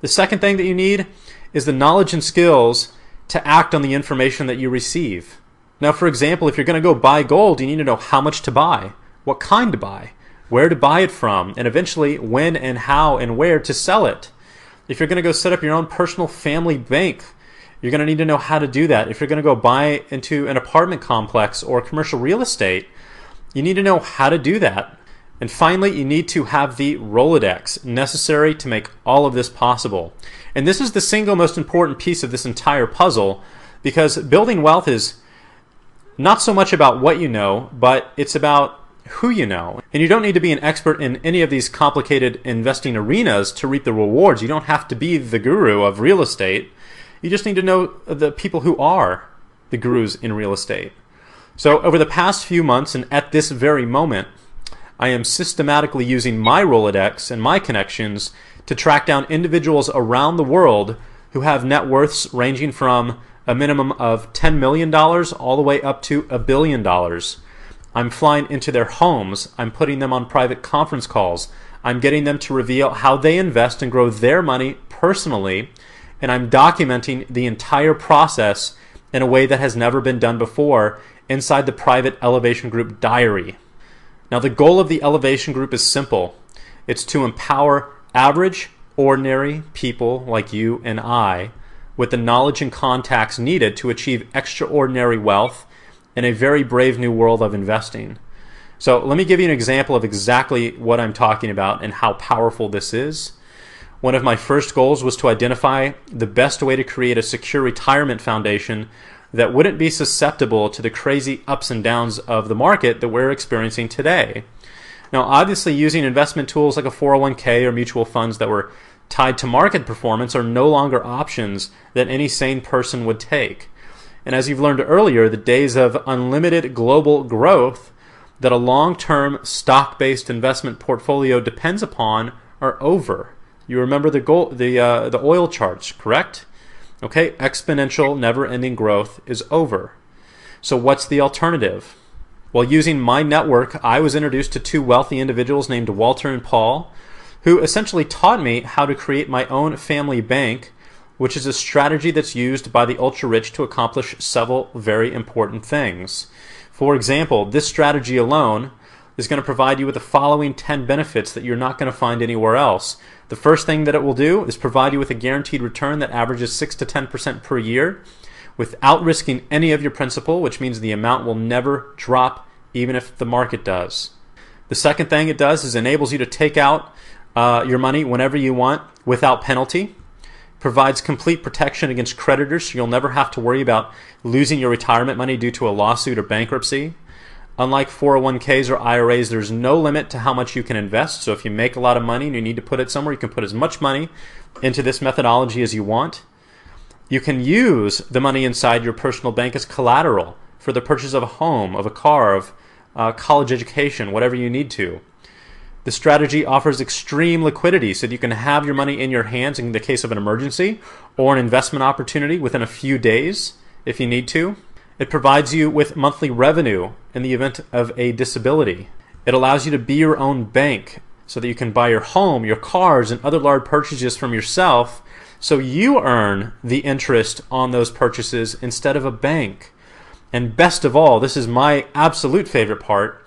The second thing that you need is the knowledge and skills to act on the information that you receive. Now, for example, if you're going to go buy gold, you need to know how much to buy, what kind to buy, where to buy it from, and eventually when and how and where to sell it. If you're going to go set up your own personal family bank, you're going to need to know how to do that. If you're going to go buy into an apartment complex or commercial real estate, you need to know how to do that. And finally, you need to have the Rolodex necessary to make all of this possible. And this is the single most important piece of this entire puzzle, because building wealth is not so much about what you know, but it's about who you know. And you don't need to be an expert in any of these complicated investing arenas to reap the rewards. You don't have to be the guru of real estate. You just need to know the people who are the gurus in real estate. So over the past few months and at this very moment, I am systematically using my Rolodex and my connections to track down individuals around the world who have net worths ranging from a minimum of $10 million all the way up to $1 billion. I'm flying into their homes. I'm putting them on private conference calls. I'm getting them to reveal how they invest and grow their money personally. And I'm documenting the entire process in a way that has never been done before inside the private Elevation Group diary. Now, the goal of the Elevation Group is simple. It's to empower average, ordinary people like you and I with the knowledge and contacts needed to achieve extraordinary wealth in a very brave new world of investing. So let me give you an example of exactly what I'm talking about and how powerful this is. One of my first goals was to identify the best way to create a secure retirement foundation that wouldn't be susceptible to the crazy ups and downs of the market that we're experiencing today. Now, obviously, using investment tools like a 401k or mutual funds that were tied to market performance are no longer options that any sane person would take. And as you've learned earlier, the days of unlimited global growth that a long-term stock-based investment portfolio depends upon are over. You remember the oil charts, correct? Okay, exponential, never-ending growth is over. So what's the alternative? Well, using my network, I was introduced to two wealthy individuals named Walter and Paul, who essentially taught me how to create my own family bank, which is a strategy that's used by the ultra-rich to accomplish several very important things. For example, this strategy alone is going to provide you with the following 10 benefits that you're not going to find anywhere else. The first thing that it will do is provide you with a guaranteed return that averages 6 to 10% per year without risking any of your principal, which means the amount will never drop even if the market does. The second thing it does is enables you to take out your money whenever you want without penalty. Provides complete protection against creditors, so you'll never have to worry about losing your retirement money due to a lawsuit or bankruptcy. Unlike 401ks or IRAs, there's no limit to how much you can invest. So if you make a lot of money and you need to put it somewhere, you can put as much money into this methodology as you want. You can use the money inside your personal bank as collateral for the purchase of a home, of a car, of college education, whatever you need to. The strategy offers extreme liquidity so that you can have your money in your hands in the case of an emergency or an investment opportunity within a few days if you need to. It provides you with monthly revenue in the event of a disability. It allows you to be your own bank so that you can buy your home, your cars, and other large purchases from yourself so you earn the interest on those purchases instead of a bank. And best of all, this is my absolute favorite part,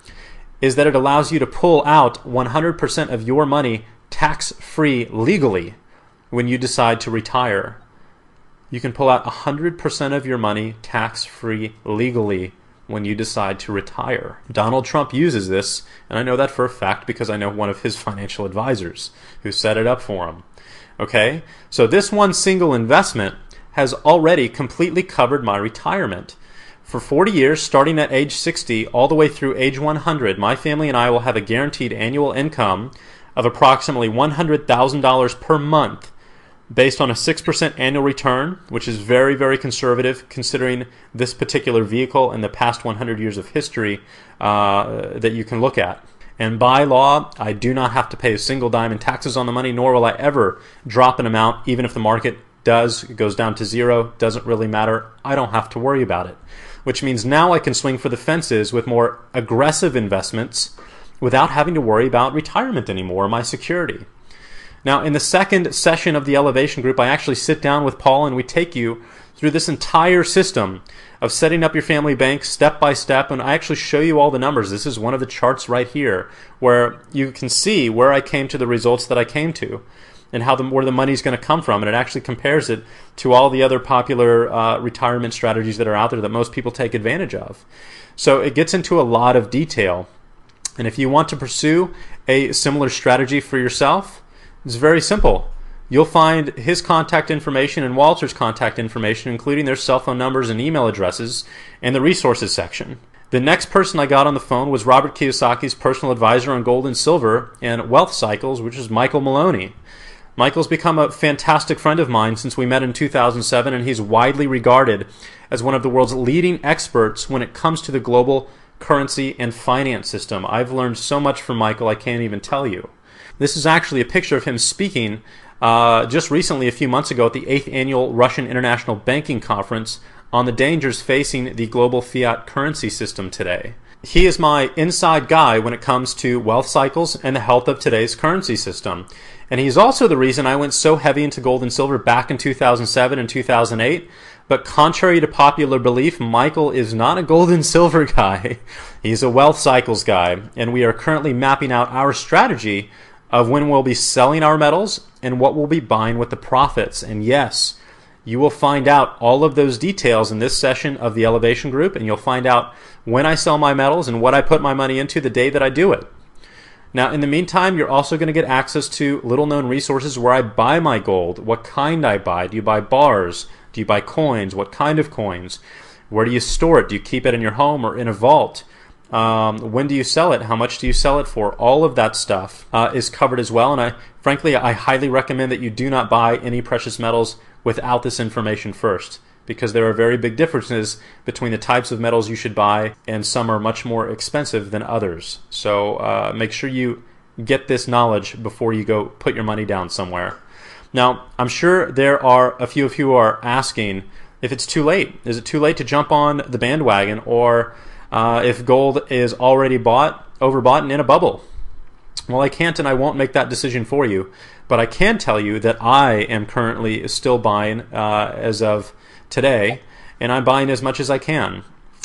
is that it allows you to pull out 100% of your money tax-free legally when you decide to retire. You can pull out 100% of your money tax-free legally when you decide to retire. Donald Trump uses this, and I know that for a fact because I know one of his financial advisors who set it up for him. Okay? So this one single investment has already completely covered my retirement. For 40 years, starting at age 60 all the way through age 100, my family and I will have a guaranteed annual income of approximately $100,000 per month based on a 6% annual return, which is very, very conservative considering this particular vehicle and the past 100 years of history that you can look at. And by law, I do not have to pay a single dime in taxes on the money, nor will I ever drop an amount, even if the market goes down to zero. Doesn't really matter. I don't have to worry about it. Which means now I can swing for the fences with more aggressive investments without having to worry about retirement anymore, or my security. Now, in the second session of the Elevation Group, I actually sit down with Paul and we take you through this entire system of setting up your family bank step by step, and I actually show you all the numbers. This is one of the charts right here where you can see where I came to the results that I came to and where the money's going to come from, and it actually compares it to all the other popular retirement strategies that are out there that most people take advantage of. So it gets into a lot of detail, and if you want to pursue a similar strategy for yourself, it's very simple. You'll find his contact information and Walter's contact information, including their cell phone numbers and email addresses, in the resources section. The next person I got on the phone was Robert Kiyosaki's personal advisor on gold and silver and wealth cycles, which is Michael Maloney. Michael's become a fantastic friend of mine since we met in 2007, and he's widely regarded as one of the world's leading experts when it comes to the global currency and finance system. I've learned so much from Michael I can't even tell you. This is actually a picture of him speaking just recently, a few months ago, at the 8th Annual Russian International Banking Conference on the dangers facing the global fiat currency system today. He is my inside guy when it comes to wealth cycles and the health of today's currency system. And he's also the reason I went so heavy into gold and silver back in 2007 and 2008. But contrary to popular belief, Michael is not a gold and silver guy. He's a wealth cycles guy. And we are currently mapping out our strategy of when we'll be selling our metals and what we'll be buying with the profits. And yes, you will find out all of those details in this session of the Elevation Group, and you'll find out when I sell my metals and what I put my money into the day that I do it. Now, in the meantime, you're also going to get access to little-known resources where I buy my gold, what kind I buy. Do you buy bars? Do you buy coins? What kind of coins? Where do you store it? Do you keep it in your home or in a vault? When do you sell it? How much do you sell it for? All of that stuff is covered as well, and frankly, I highly recommend that you do not buy any precious metals without this information first, because there are very big differences between the types of metals you should buy, and some are much more expensive than others. So make sure you get this knowledge before you go put your money down somewhere. Now, I'm sure there are a few of you who are asking if it's too late. Is it too late to jump on the bandwagon, or if gold is already overbought and in a bubble? Well, I can't and I won't make that decision for you, but I can tell you that I am currently still buying as of today, and I'm buying as much as I can.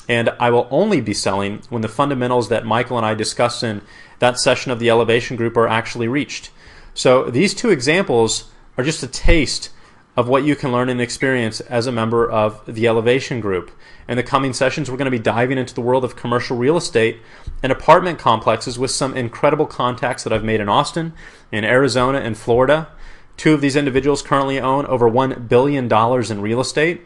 And I will only be selling when the fundamentals that Michael and I discussed in that session of the Elevation Group are actually reached. So these two examples are just a taste of what you can learn and experience as a member of the Elevation Group. In the coming sessions, we're going to be diving into the world of commercial real estate and apartment complexes with some incredible contacts that I've made in Austin, in Arizona, and Florida. Two of these individuals currently own over $1 billion in real estate,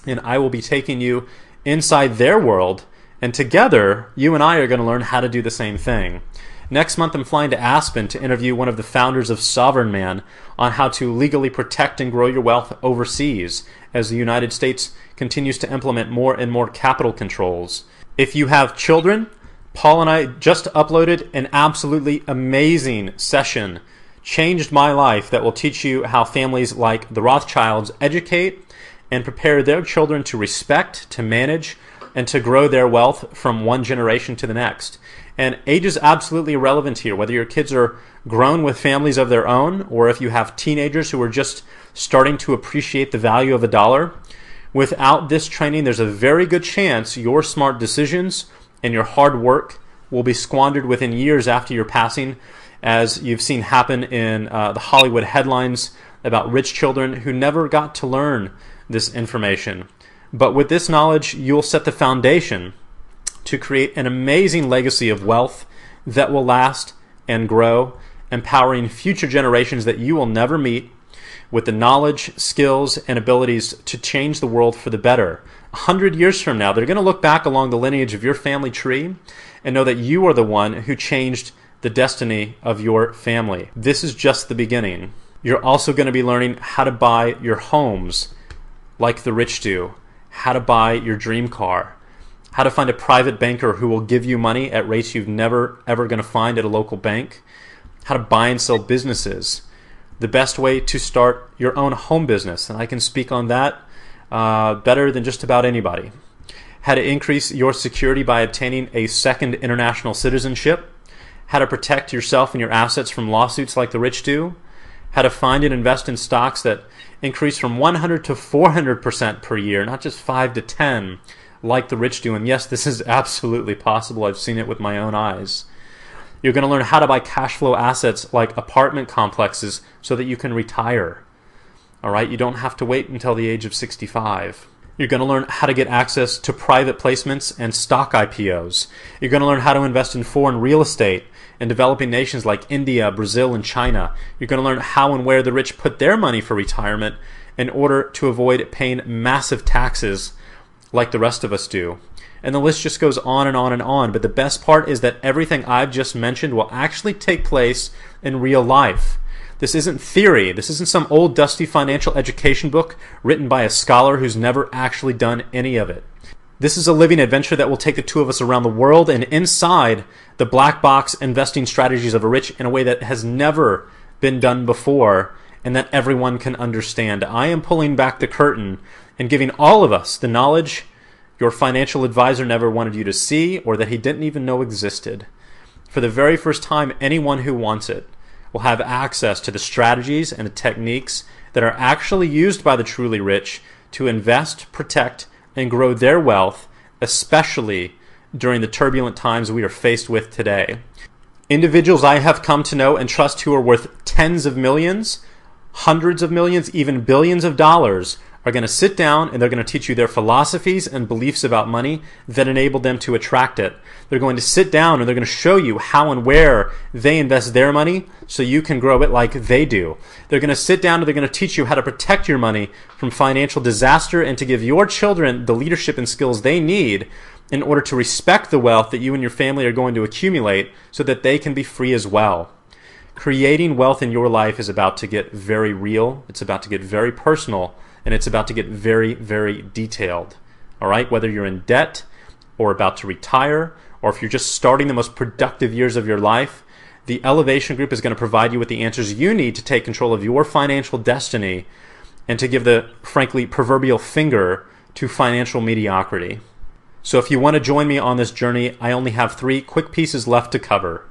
and I will be taking you inside their world, and together, you and I are going to learn how to do the same thing. Next month, I'm flying to Aspen to interview one of the founders of Sovereign Man on how to legally protect and grow your wealth overseas as the United States continues to implement more and more capital controls. If you have children, Paul and I just uploaded an absolutely amazing session, Changed My Life, that will teach you how families like the Rothschilds educate and prepare their children to respect, to manage, and to grow their wealth from one generation to the next. And age is absolutely irrelevant here, whether your kids are grown with families of their own or if you have teenagers who are just starting to appreciate the value of a dollar. Without this training, there's a very good chance your smart decisions and your hard work will be squandered within years after your passing, as you've seen happen in the Hollywood headlines about rich children who never got to learn this information. But with this knowledge, you'll set the foundation to create an amazing legacy of wealth that will last and grow, empowering future generations that you will never meet with the knowledge, skills, and abilities to change the world for the better. 100 years from now, they're going to look back along the lineage of your family tree and know that you are the one who changed the destiny of your family. This is just the beginning. You're also going to be learning how to buy your homes like the rich do, how to buy your dream car, how to find a private banker who will give you money at rates you've never ever going to find at a local bank, how to buy and sell businesses, the best way to start your own home business, and I can speak on that better than just about anybody, how to increase your security by obtaining a second international citizenship, how to protect yourself and your assets from lawsuits like the rich do, how to find and invest in stocks that increase from 100 to 400% per year, not just 5 to 10 like the rich do. And yes, this is absolutely possible. I've seen it with my own eyes. You're going to learn how to buy cash flow assets like apartment complexes so that you can retire. All right, you don't have to wait until the age of 65. You're going to learn how to get access to private placements and stock IPOs. You're going to learn how to invest in foreign real estate in developing nations like India, Brazil, and China. You're going to learn how and where the rich put their money for retirement in order to avoid paying massive taxes like the rest of us do. And the list just goes on and on and on. But the best part is that everything I've just mentioned will actually take place in real life. This isn't theory. This isn't some old dusty financial education book written by a scholar who's never actually done any of it. This is a living adventure that will take the two of us around the world and inside the black box investing strategies of a rich in a way that has never been done before and that everyone can understand. I am pulling back the curtain and giving all of us the knowledge your financial advisor never wanted you to see or that he didn't even know existed. For the very first time, anyone who wants it will have access to the strategies and the techniques that are actually used by the truly rich to invest, protect, and grow their wealth, especially during the turbulent times we are faced with today. Individuals I have come to know and trust who are worth tens of millions, hundreds of millions, even billions of dollars are going to sit down and they're going to teach you their philosophies and beliefs about money that enable them to attract it. They're going to sit down and they're going to show you how and where they invest their money so you can grow it like they do. They're going to sit down and they're going to teach you how to protect your money from financial disaster and to give your children the leadership and skills they need in order to respect the wealth that you and your family are going to accumulate so that they can be free as well. Creating wealth in your life is about to get very real. It's about to get very personal. And it's about to get very, very detailed. All right? Whether you're in debt or about to retire, or if you're just starting the most productive years of your life, the Elevation Group is going to provide you with the answers you need to take control of your financial destiny and to give the, frankly, proverbial finger to financial mediocrity. So if you want to join me on this journey, I only have 3 quick pieces left to cover.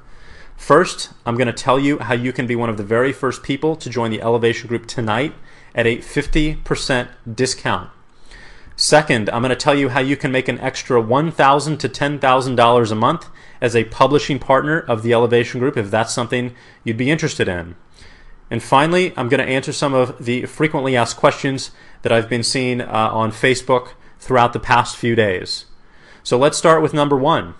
First, I'm going to tell you how you can be one of the very first people to join the Elevation Group tonight at a 50% discount. Second, I'm going to tell you how you can make an extra $1,000 to $10,000 a month as a publishing partner of the Elevation Group if that's something you'd be interested in. And finally, I'm going to answer some of the frequently asked questions that I've been seeing on Facebook throughout the past few days. So let's start with number 1.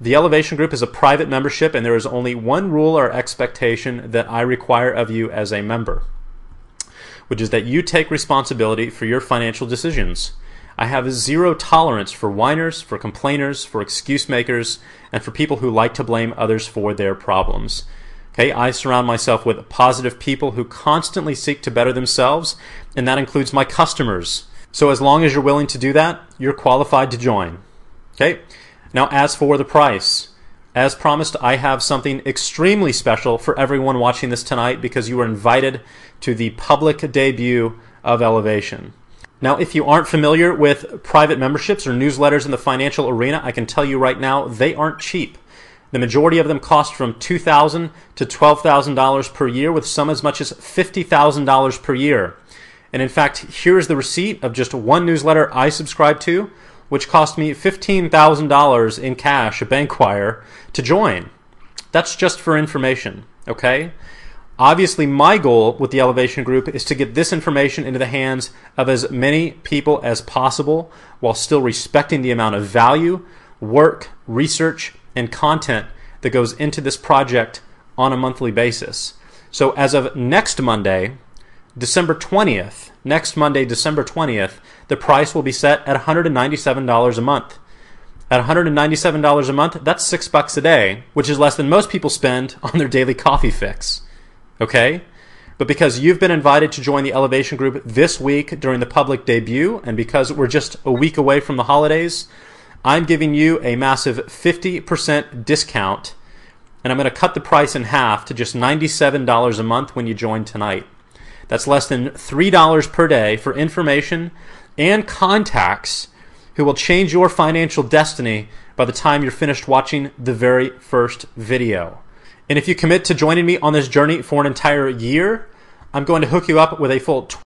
The Elevation Group is a private membership and there is only one rule or expectation that I require of you as a member, which is that you take responsibility for your financial decisions. I have zero tolerance for whiners, for complainers, for excuse makers, and for people who like to blame others for their problems. Okay, I surround myself with positive people who constantly seek to better themselves, and that includes my customers. So as long as you're willing to do that, you're qualified to join. Okay, now as for the price, as promised, I have something extremely special for everyone watching this tonight because you are invited to the public debut of Elevation. Now, if you aren't familiar with private memberships or newsletters in the financial arena, I can tell you right now, they aren't cheap. The majority of them cost from $2,000 to $12,000 per year, with some as much as $50,000 per year. And in fact, here's the receipt of just one newsletter I subscribe to, which cost me $15,000 in cash, a bank wire, to join. That's just for information, okay? Obviously, my goal with the Elevation Group is to get this information into the hands of as many people as possible while still respecting the amount of value, work, research, and content that goes into this project on a monthly basis. So as of next Monday, December 20th, the price will be set at $197 a month. At $197 a month, that's $6 a day, which is less than most people spend on their daily coffee fix. Okay? But because you've been invited to join the Elevation Group this week during the public debut, and because we're just a week away from the holidays, I'm giving you a massive 50% discount, and I'm going to cut the price in half to just $97 a month when you join tonight. That's less than $3 per day for information and contacts who will change your financial destiny by the time you're finished watching the very first video. And if you commit to joining me on this journey for an entire year, I'm going to hook you up with a full